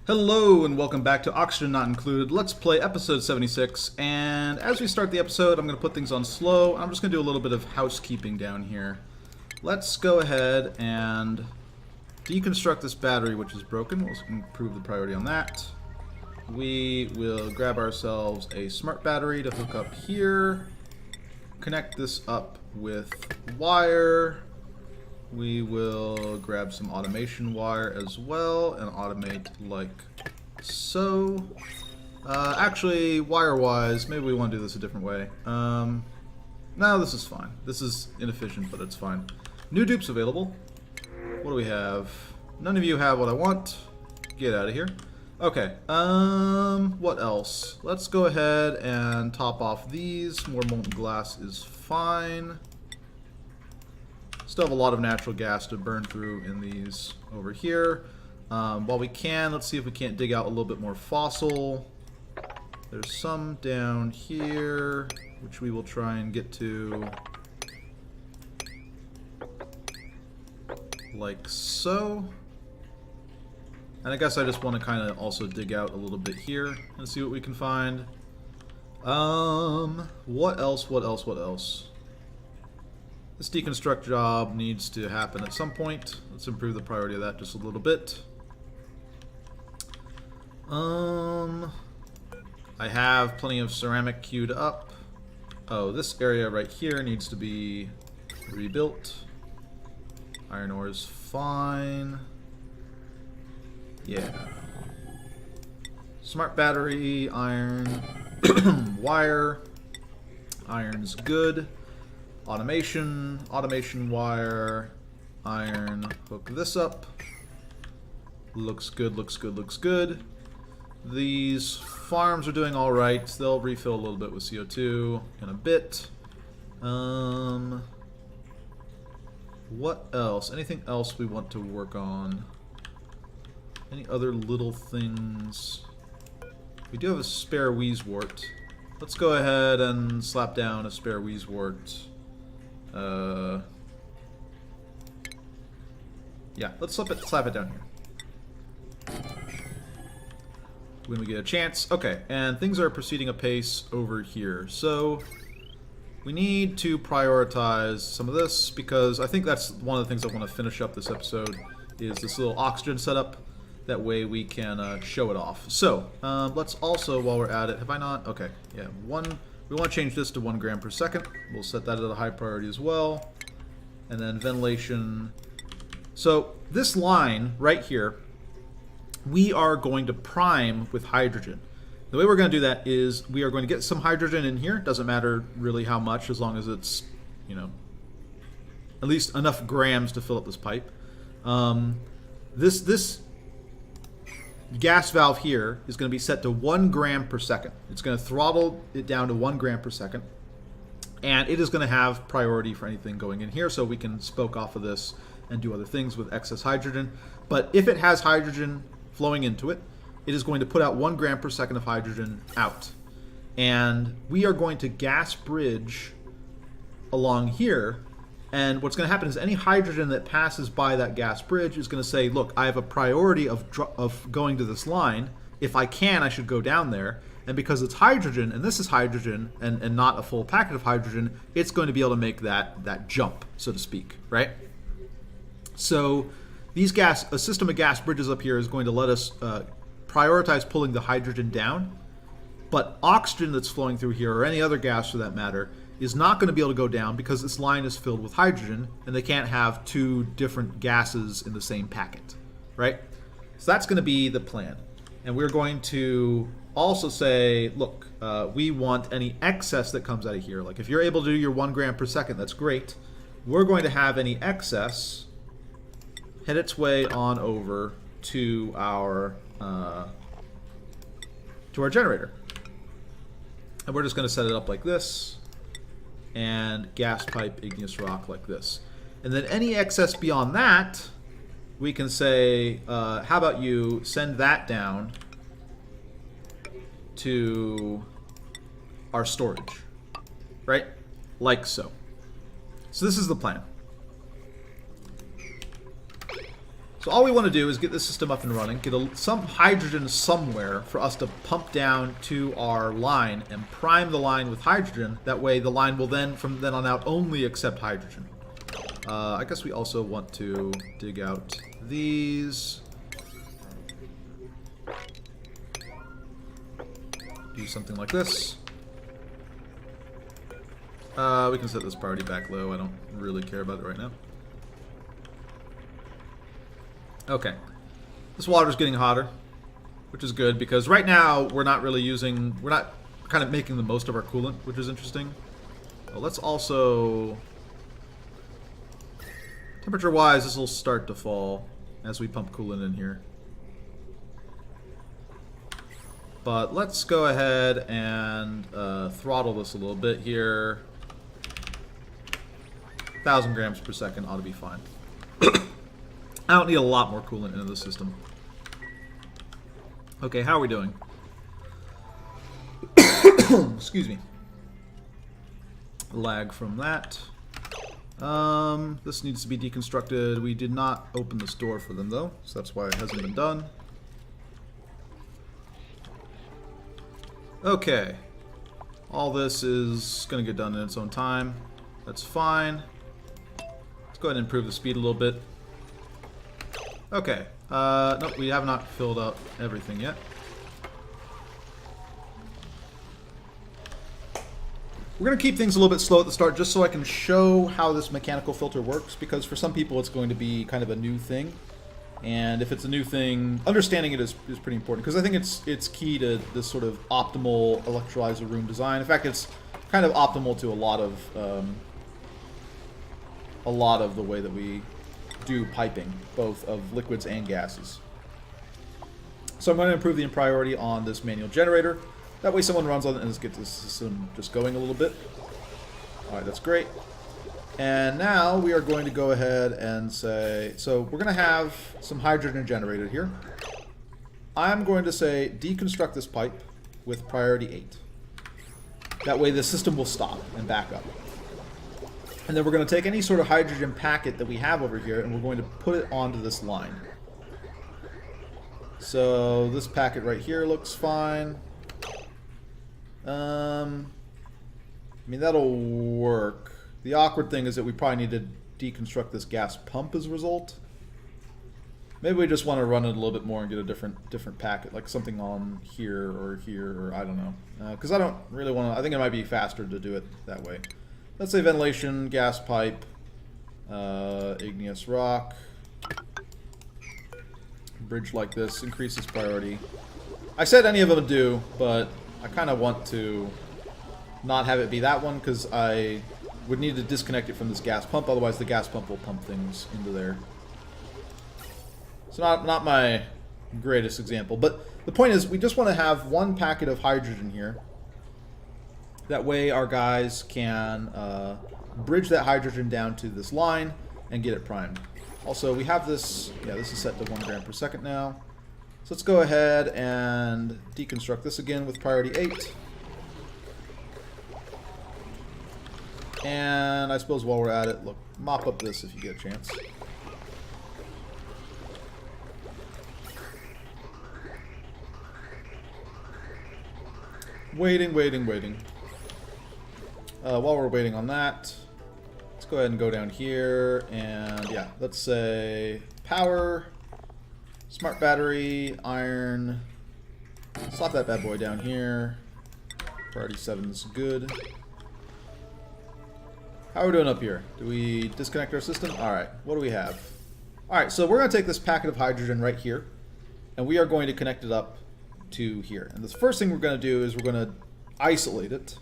Hello and welcome back to Oxygen Not Included. Let's play episode 76, and as we start the episode, I'm going to put things on slow. I'm just going to do a little bit of housekeeping down here. Let's go ahead and deconstruct this battery, which is broken. We'll improve the priority on that. We will grab ourselves a smart battery to hook up here. Connect this up with wire. We will grab some automation wire as well and automate like so. Actually, wire-wise, maybe we want to do this a different way. No, this is fine. This is inefficient, but it's fine. New dupes available. What do we have? None of you have what I want. Get out of here. Okay, what else? Let's go ahead and top off these. More molten glass is fine. Still have a lot of natural gas to burn through in these over here. While we can, let's see if we can't dig out a little bit more fossil. There's some down here, which we will try and get to. Like so. And I guess I just want to kind of also dig out a little bit here and see what we can find. What else? This deconstruct job needs to happen at some point. Let's improve the priority of that just a little bit. I have plenty of ceramic queued up. Oh, this area right here needs to be rebuilt. Iron ore is fine. Yeah. Smart battery, iron, wire. Iron's good. Automation wire, iron, hook this up. Looks good. These farms are doing alright. They'll refill a little bit with CO2 in a bit. What else? Anything else we want to work on? Any other little things? We do have a spare wheezewort. Let's go ahead and slap down a spare wheezewort. Yeah, let's slap it down here. When we get a chance. Okay, and things are proceeding apace over here. So, we need to prioritize some of this, because I think that's one of the things I want to finish up this episode, is this little oxygen setup. That way we can show it off. So, let's also, while we're at it, have I not? Okay, yeah, we want to change this to 1 gram per second. We'll set that at a high priority as well. And then ventilation. So this line right here, we are going to prime with hydrogen. The way we're going to do that is we are going to get some hydrogen in here. Doesn't matter really how much, as long as it's, you know, at least enough grams to fill up this pipe. This gas valve here is going to be set to 1 gram per second. It's going to throttle it down to 1 gram per second. And it is going to have priority for anything going in here, so we can spoke off of this and do other things with excess hydrogen. But if it has hydrogen flowing into it, it is going to put out 1 gram per second of hydrogen out. And we are going to gas bridge along here. And what's going to happen is any hydrogen that passes by that gas bridge is going to say, look, I have a priority of going to this line. If I can, I should go down there. And because it's hydrogen, and this is hydrogen, and not a full packet of hydrogen, it's going to be able to make that jump, so to speak, right? So a system of gas bridges up here is going to let us prioritize pulling the hydrogen down. But oxygen that's flowing through here, or any other gas for that matter, is not going to be able to go down because this line is filled with hydrogen, and they can't have 2 different gases in the same packet, right? So that's going to be the plan. And we're going to also say, look, we want any excess that comes out of here. Like if you're able to do your 1 gram per second, that's great. We're going to have any excess head its way on over to our generator. And we're just going to set it up like this. And gas pipe igneous rock like this. And then any excess beyond that, we can say, how about you send that down to our storage, right? Like so. So this is the plan. So all we want to do is get this system up and running, get some hydrogen somewhere for us to pump down to our line and prime the line with hydrogen. That way the line will then, from then on out, only accept hydrogen. I guess we also want to dig out these. Do something like this. We can set this priority back low. I don't really care about it right now. Okay. This water's getting hotter, which is good because right now we're not really using, we're not kind of making the most of our coolant, which is interesting. Well, let's also, temperature-wise, this will start to fall as we pump coolant in here. But let's go ahead and throttle this a little bit here. 1,000 grams per second ought to be fine. I don't need a lot more coolant into the system. Okay, how are we doing? Excuse me. Lag from that. This needs to be deconstructed. We did not open this door for them though, so that's why it hasn't been done. Okay. All this is going to get done in its own time. That's fine. Let's go ahead and improve the speed a little bit. Okay. Nope, we have not filled out everything yet. We're going to keep things a little bit slow at the start just so I can show how this mechanical filter works, because for some people it's going to be kind of a new thing. And if it's a new thing, understanding it is pretty important, because I think it's key to this sort of optimal electrolyzer room design. In fact, it's kind of optimal to a lot of the way that we do piping, both of liquids and gases. So I'm going to improve the priority on this manual generator. That way someone runs on it and just gets the system just going a little bit. Alright, that's great. And now we are going to go ahead and say, so we're going to have some hydrogen generated here. I'm going to say deconstruct this pipe with priority 8. That way the system will stop and back up. And then we're going to take any sort of hydrogen packet that we have over here and we're going to put it onto this line. So this packet right here looks fine. I mean, that'll work. The awkward thing is that we probably need to deconstruct this gas pump as a result. Maybe we just want to run it a little bit more and get a different packet, like something on here, or I don't know. Because I don't really want to, I think it might be faster to do it that way. Let's say ventilation, gas pipe, igneous rock. Bridge like this increases priority. I said any of them do, but I kind of want to not have it be that one because I would need to disconnect it from this gas pump, otherwise the gas pump will pump things into there. So not my greatest example, but the point is we just want to have one packet of hydrogen here. That way our guys can bridge that hydrogen down to this line and get it primed. Also, we have this, yeah, this is set to 1 gram per second now. So let's go ahead and deconstruct this again with priority 8. And I suppose while we're at it, look, mop up this if you get a chance. Waiting. While we're waiting on that, let's go ahead and go down here and yeah, let's say power, smart battery, iron. Slap that bad boy down here. Priority 7 is good. How are we doing up here? Do we disconnect our system? Alright, what do we have? Alright, so we're going to take this packet of hydrogen right here, and we are going to connect it up to here. And the first thing we're going to do is we're going to isolate it.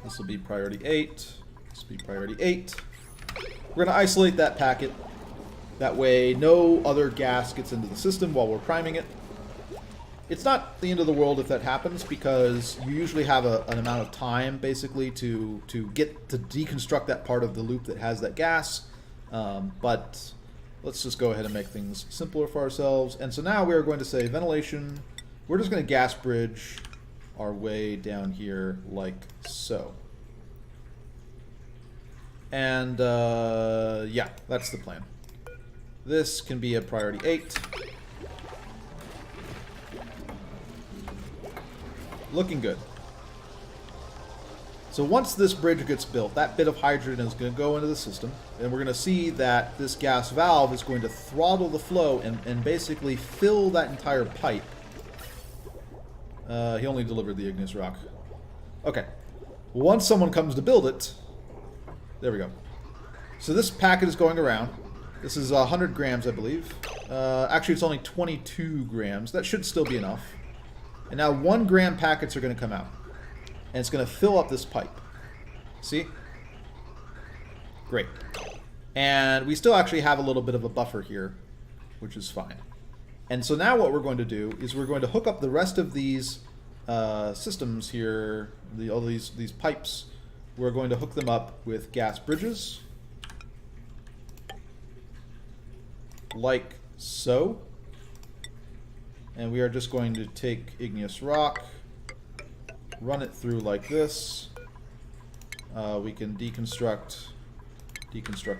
This will be priority 8. This will be priority 8. We're going to isolate that packet. That way no other gas gets into the system while we're priming it. It's not the end of the world if that happens, because you usually have an amount of time basically to get to deconstruct that part of the loop that has that gas. But let's just go ahead and make things simpler for ourselves. And so now we're going to say ventilation. We're just going to gas bridge our way down here like so. And yeah, that's the plan. This can be a priority 8. Looking good. So once this bridge gets built, that bit of hydrogen is going to go into the system, and we're going to see that this gas valve is going to throttle the flow and basically fill that entire pipe. He only delivered the igneous rock. Okay. Once someone comes to build it, there we go. So this packet is going around. This is 100 grams, I believe. Actually, it's only 22 grams. That should still be enough. And now 1 gram packets are going to come out. And it's going to fill up this pipe. See? Great. And we still actually have a little bit of a buffer here, which is fine. And so now what we're going to do is we're going to hook up the rest of these systems here, all these pipes. We're going to hook them up with gas bridges, like so. And we are just going to take igneous rock, run it through like this. We can deconstruct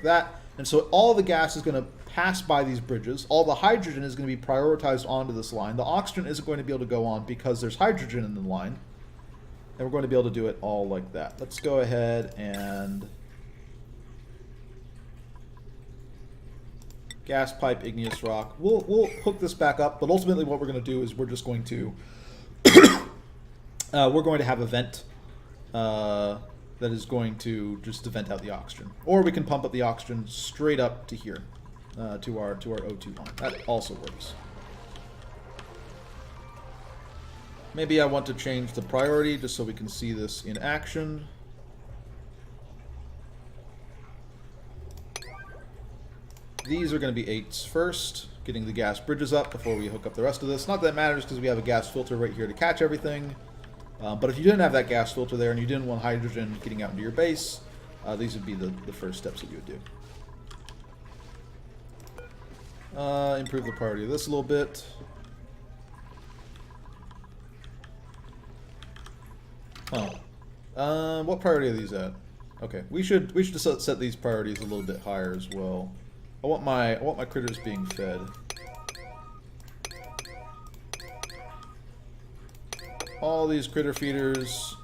that. And so all the gas is going to pass by these bridges. All the hydrogen is going to be prioritized onto this line. The oxygen isn't going to be able to go on because there's hydrogen in the line. And we're going to be able to do it all like that. Let's go ahead and gas pipe, igneous rock. We'll hook this back up, but ultimately what we're going to do is we're just going to we're going to have a vent that is going to just vent out the oxygen, or we can pump up the oxygen straight up to here, to our O2 line. That also works. Maybe I want to change the priority just so we can see this in action. These are going to be 8s first, getting the gas bridges up before we hook up the rest of this. Not that it matters because we have a gas filter right here to catch everything. But if you didn't have that gas filter there and you didn't want hydrogen getting out into your base, these would be the first steps that you would do. Improve the priority of this a little bit. What priority are these at? Okay, we should set these priorities a little bit higher as well. I want my critters being fed. All these critter feeders,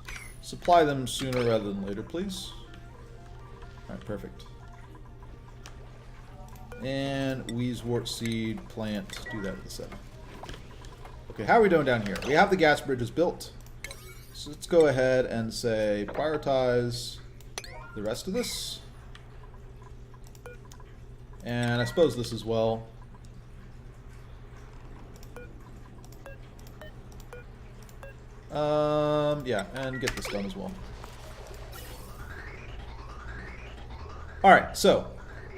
supply them sooner rather than later, please. Alright, perfect. And Wheezewort seed plant, do that with the 7. Okay, how are we doing down here? We have the gas bridges built. So let's go ahead and say prioritize the rest of this. And I suppose this as well. Yeah, and get this done as well. Alright, so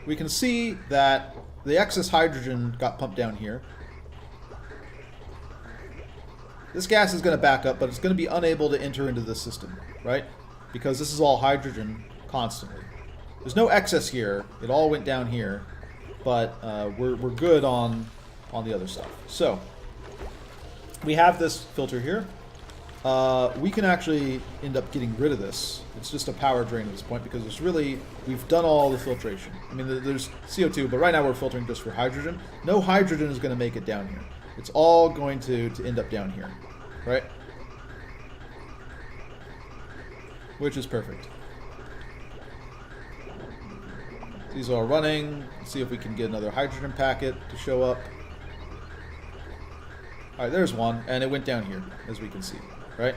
we can see that the excess hydrogen got pumped down here. This gas is going to back up, but it's going to be unable to enter into the system, right? Because this is all hydrogen constantly. There's no excess here. It all went down here, but we're good on the other stuff. So we have this filter here. We can actually end up getting rid of this. It's just a power drain at this point because it's really, we've done all the filtration. I mean, there's CO2, but right now we're filtering just for hydrogen. No hydrogen is going to make it down here. It's all going to end up down here, right? Which is perfect. These are all running. Let's see if we can get another hydrogen packet to show up. Alright, there's one, and it went down here, as we can see, right?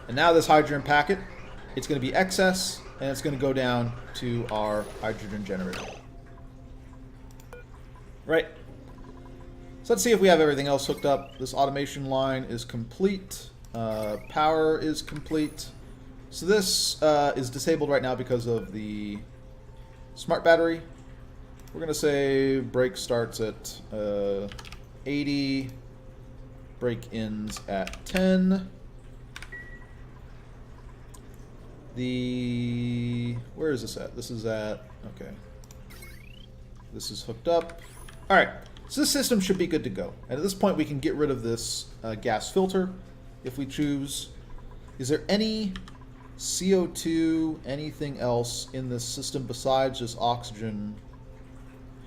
And now this hydrogen packet, it's going to be excess, and it's going to go down to our hydrogen generator. Right? So let's see if we have everything else hooked up. This automation line is complete. Power is complete. So this is disabled right now because of the smart battery. We're going to say brake starts at 80. Brake ends at 10. Where is this at? This is at, okay. This is hooked up. All right, so this system should be good to go. And at this point, we can get rid of this gas filter if we choose. Is there any CO2, anything else in this system besides just oxygen,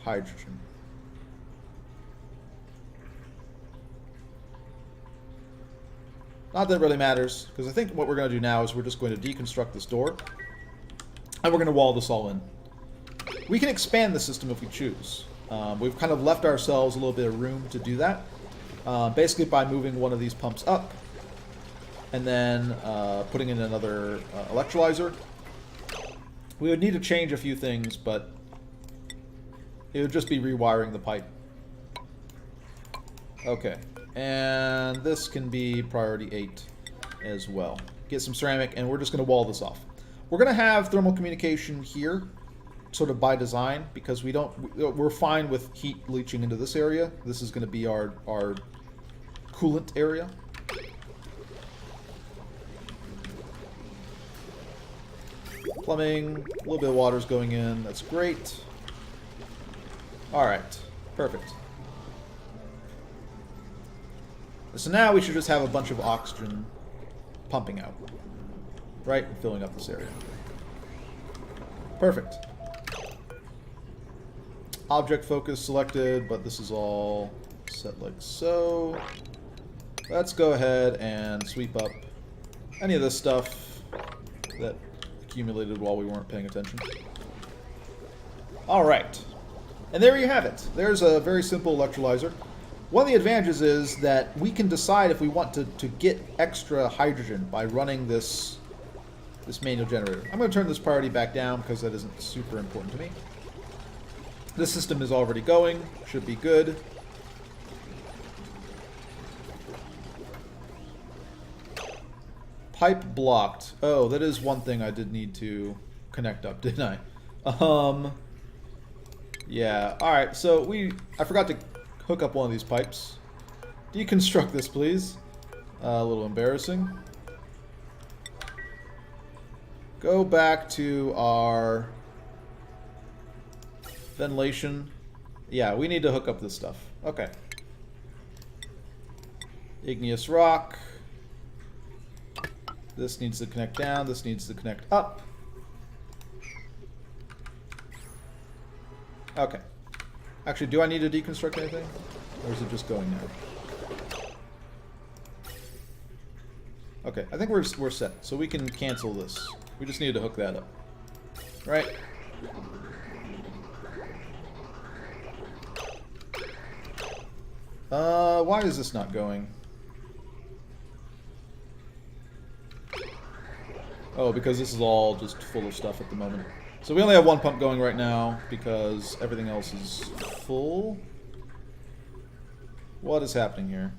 hydrogen? Not that it really matters, because I think what we're going to do now is we're just going to deconstruct this door, and we're going to wall this all in. We can expand the system if we choose. We've kind of left ourselves a little bit of room to do that, basically by moving one of these pumps up, and then putting in another electrolyzer. We would need to change a few things, but it would just be rewiring the pipe. Okay, and this can be priority 8 as well. Get some ceramic, and we're just going to wall this off. We're going to have thermal communication here, sort of by design, because we're fine with heat leaching into this area. This is going to be our coolant area. Plumbing, a little bit of water's going in. That's great. Alright, perfect. So now we should just have a bunch of oxygen pumping out. Right? And filling up this area. Perfect. Object focus selected, but this is all set like so. Let's go ahead and sweep up any of this stuff that accumulated while we weren't paying attention. Alright. And there you have it. There's a very simple electrolyzer. One of the advantages is that we can decide if we want to get extra hydrogen by running this manual generator. I'm going to turn this priority back down because that isn't super important to me. This system is already going. Should be good. Pipe blocked. Oh, that is one thing I did need to connect up, didn't I? Yeah. Alright, so I forgot to hook up one of these pipes. Deconstruct this, please. A little embarrassing. Go back to our ventilation. Yeah, we need to hook up this stuff. Okay. Igneous rock. This needs to connect down. This needs to connect up. Okay. Actually, do I need to deconstruct anything? Or is it just going now? Okay, I think we're set. So we can cancel this. We just need to hook that up. Right? Why is this not going? Oh, because this is all just full of stuff at the moment. So we only have one pump going right now because everything else is full. What is happening here?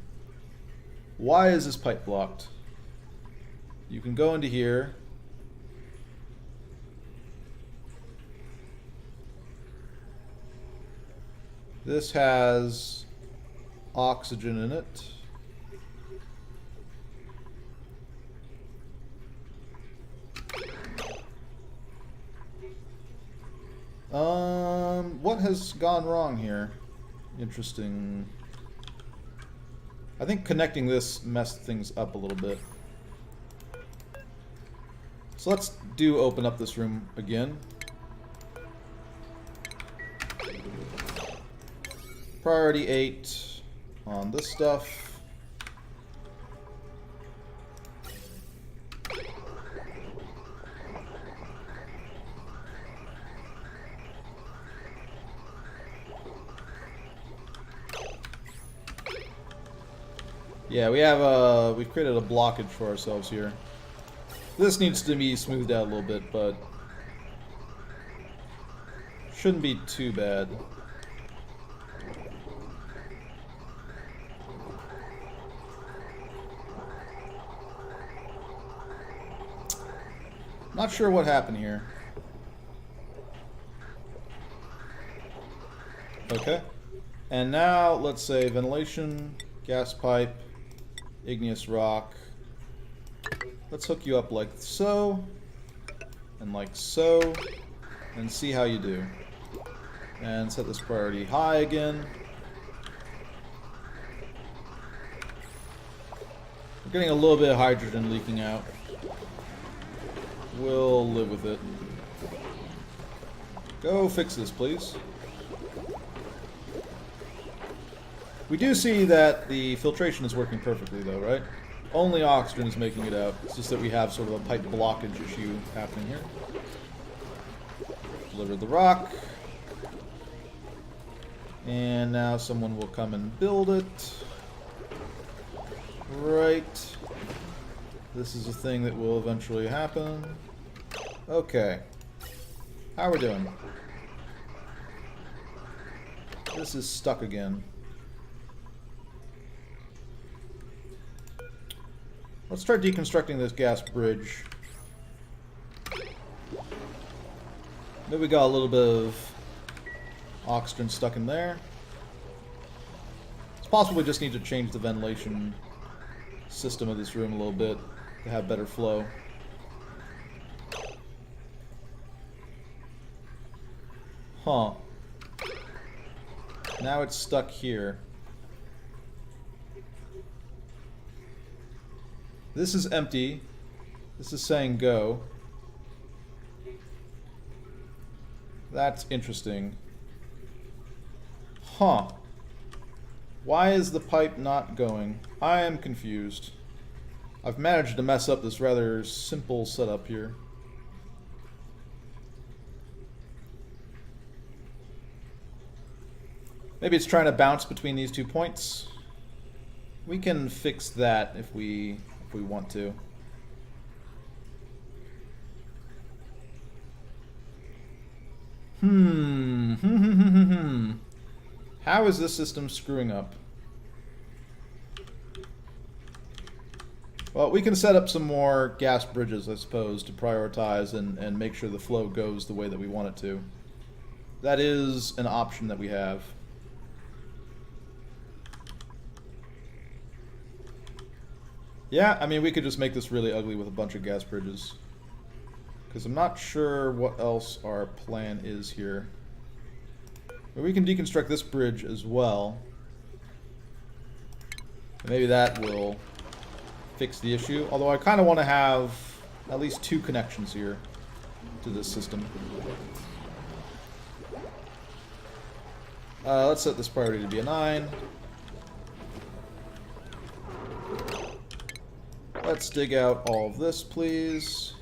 Why is this pipe blocked? You can go into here. This has oxygen in it. What has gone wrong here? Interesting. I think connecting this messed things up a little bit. So let's open up this room again. Priority 8 on this stuff. Yeah, we've created a blockage for ourselves here. This needs to be smoothed out a little bit, but shouldn't be too bad. Not sure what happened here. Okay. And now let's say ventilation, gas pipe, igneous rock. Let's hook you up like so, and like so, and see how you do. And set this priority high again. We're getting a little bit of hydrogen leaking out. We'll live with it. Go fix this, please. We do see that the filtration is working perfectly, though, right? Only oxygen is making it out. It's just that we have sort of a pipe blockage issue happening here. Deliver the rock. And now someone will come and build it. Right. This is a thing that will eventually happen. Okay. How are we doing? This is stuck again. Let's try deconstructing this gas bridge. Maybe we got a little bit of oxygen stuck in there. It's possible we just need to change the ventilation system of this room a little bit to have better flow. Huh. Now it's stuck here. This is empty. This is saying go. That's interesting. Huh. Why is the pipe not going? I am confused. I've managed to mess up this rather simple setup here. Maybe it's trying to bounce between these 2 points. We can fix that if we want to. How is this system screwing up? Well, we can set up some more gas bridges, I suppose, to prioritize and make sure the flow goes the way that we want it to. That is an option that we have. Yeah, I mean, we could just make this really ugly with a bunch of gas bridges. Because I'm not sure what else our plan is here. But we can deconstruct this bridge as well. Maybe that will fix the issue. Although I kind of want to have at least 2 connections here to this system. Let's set this priority to be a 9. Let's dig out all of this, please.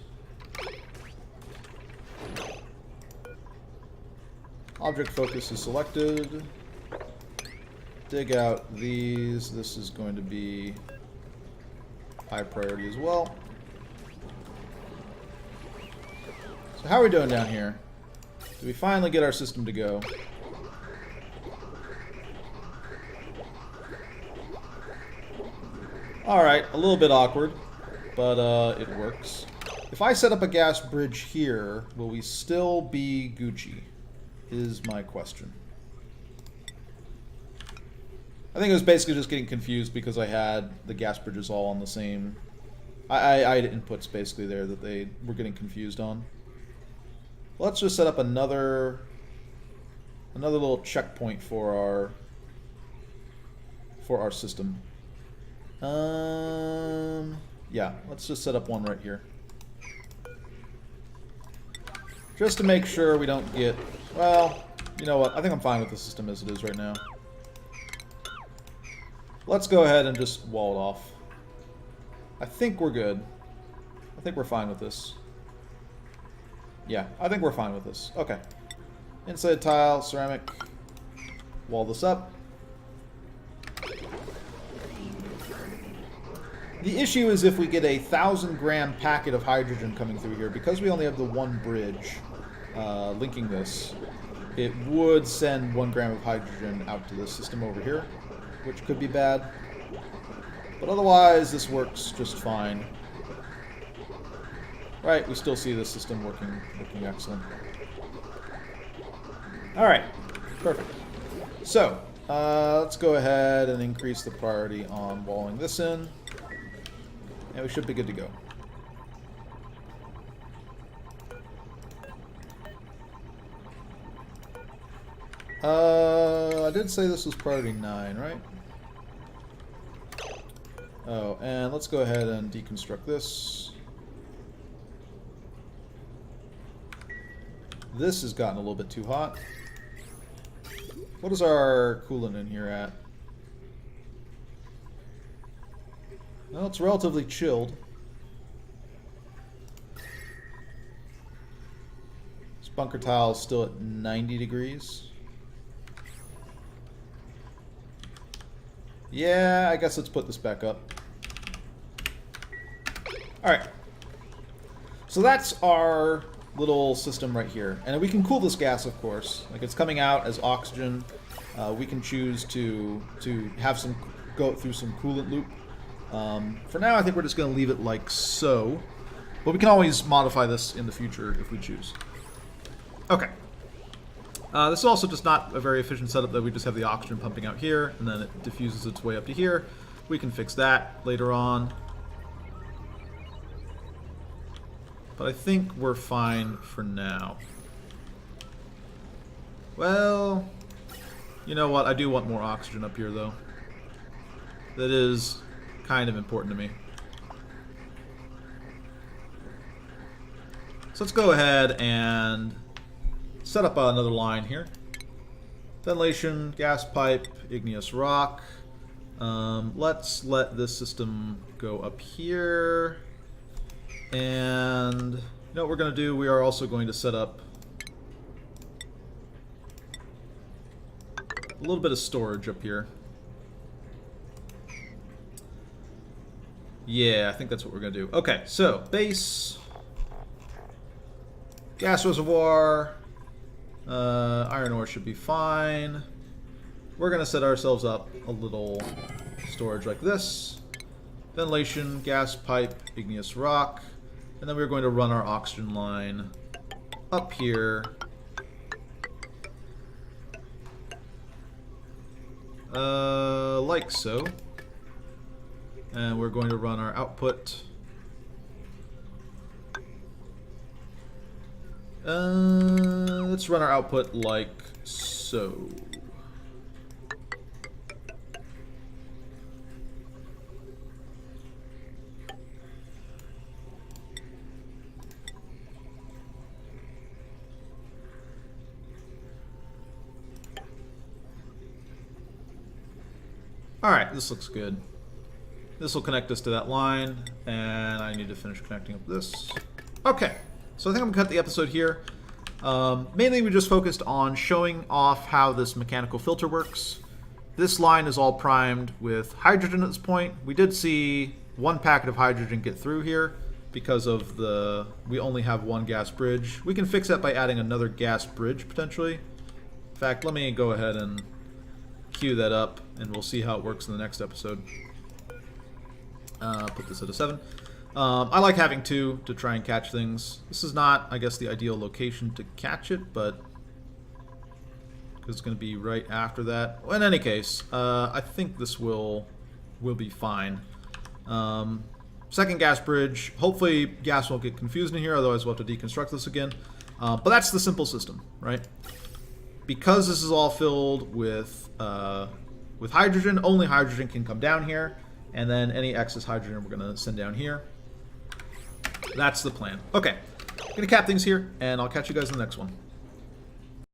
Object focus is selected. Dig out these. This is going to be high priority as well. So how are we doing down here? Do we finally get our system to go? Alright, a little bit awkward, but it works. If I set up a gas bridge here, will we still be Gucci? Is my question. I think it was basically just getting confused because I had the gas bridges all on the same... I had inputs basically there that they were getting confused on. Let's just set up another little checkpoint for our system. Yeah, let's just set up one right here. Just to make sure we don't get... Well, you know what? I think I'm fine with the system as it is right now. Let's go ahead and just wall it off. I think we're good. I think we're fine with this. Yeah, I think we're fine with this. Okay. Inside tile, ceramic. Wall this up. The issue is if we get a 1,000-gram packet of hydrogen coming through here, because we only have the one bridge linking this, it would send 1 gram of hydrogen out to the system over here, which could be bad. But otherwise, this works just fine. Right, we still see the system working excellent. Alright, perfect. So, let's go ahead and increase the priority on walling this in. And we should be good to go. I did say this was priority 9, right? Oh, and let's go ahead and deconstruct this. This has gotten a little bit too hot. What is our coolant in here at? Well, it's relatively chilled. This bunker tile is still at 90 degrees. Yeah, I guess let's put this back up. Alright. So that's our little system right here. And we can cool this gas, of course. Like, it's coming out as oxygen. We can choose to have some go through some coolant loop. For now, I think we're just going to leave it like so. But we can always modify this in the future if we choose. Okay. This is also just not a very efficient setup that we just have the oxygen pumping out here, and then it diffuses its way up to here. We can fix that later on. But I think we're fine for now. Well, you know what? I do want more oxygen up here, though. That is kind of important to me. So let's go ahead and set up another line here. Ventilation, gas pipe, igneous rock. Let's let this system go up here. And you know what we're going to do? We are also going to set up a little bit of storage up here. Yeah, I think that's what we're going to do. Okay, so base, gas reservoir, iron ore should be fine. We're going to set ourselves up a little storage like this. Ventilation, gas pipe, igneous rock. And then we're going to run our oxygen line up here. Like so. And we're going to run our output. Let's run our output like so. Alright, this looks good. This will connect us to that line, and I need to finish connecting up this. Okay, so I think I'm going to cut the episode here. Mainly we just focused on showing off how this mechanical filter works. This line is all primed with hydrogen at this point. We did see one packet of hydrogen get through here because of we only have one gas bridge. We can fix that by adding another gas bridge, potentially. In fact, let me go ahead and queue that up, and we'll see how it works in the next episode. Put this at a 7. I like having 2 to try and catch things. This is not, I guess, the ideal location to catch it, but because it's going to be right after that. Well, in any case, I think this will be fine. Second gas bridge. Hopefully gas won't get confused in here, otherwise we'll have to deconstruct this again. But that's the simple system, right? Because this is all filled with hydrogen, only hydrogen can come down here, and then any excess hydrogen we're going to send down here. That's the plan. Okay, I'm going to cap things here, and I'll catch you guys in the next one.